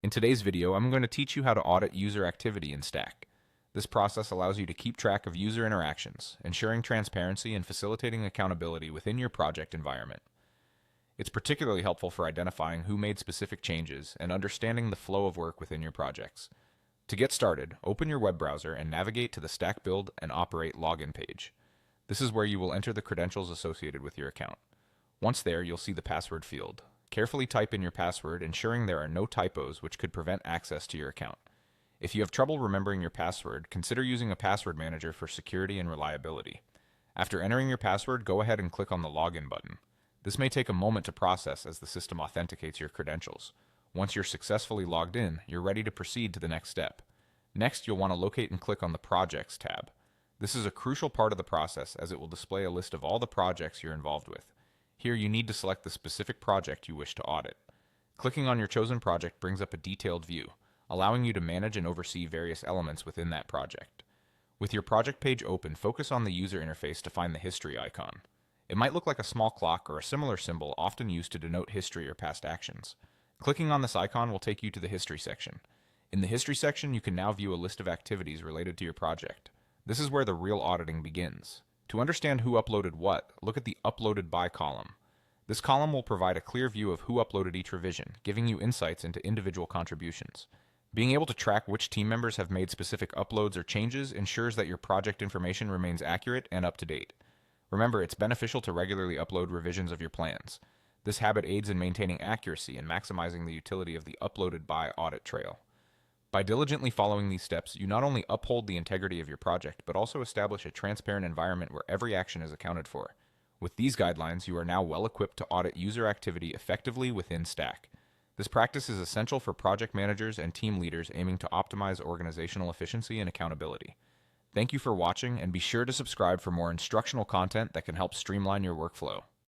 In today's video, I'm going to teach you how to audit user activity in Stack. This process allows you to keep track of user interactions, ensuring transparency and facilitating accountability within your project environment. It's particularly helpful for identifying who made specific changes and understanding the flow of work within your projects. To get started, open your web browser and navigate to the Stack Build and Operate login page. This is where you will enter the credentials associated with your account. Once there, you'll see the password field. Carefully type in your password, ensuring there are no typos which could prevent access to your account. If you have trouble remembering your password, consider using a password manager for security and reliability. After entering your password, go ahead and click on the Login button. This may take a moment to process as the system authenticates your credentials. Once you're successfully logged in, you're ready to proceed to the next step. Next, you'll want to locate and click on the Projects tab. This is a crucial part of the process as it will display a list of all the projects you're involved with. Here, you need to select the specific project you wish to audit. Clicking on your chosen project brings up a detailed view, allowing you to manage and oversee various elements within that project. With your project page open, focus on the user interface to find the history icon. It might look like a small clock or a similar symbol often used to denote history or past actions. Clicking on this icon will take you to the History section. In the History section, you can now view a list of activities related to your project. This is where the real auditing begins. To understand who uploaded what, look at the Uploaded By column. This column will provide a clear view of who uploaded each revision, giving you insights into individual contributions. Being able to track which team members have made specific uploads or changes ensures that your project information remains accurate and up to date. Remember, it's beneficial to regularly upload revisions of your plans. This habit aids in maintaining accuracy and maximizing the utility of the Uploaded By audit trail. By diligently following these steps, you not only uphold the integrity of your project, but also establish a transparent environment where every action is accounted for. With these guidelines, you are now well equipped to audit user activity effectively within Stack. This practice is essential for project managers and team leaders aiming to optimize organizational efficiency and accountability. Thank you for watching, and be sure to subscribe for more instructional content that can help streamline your workflow.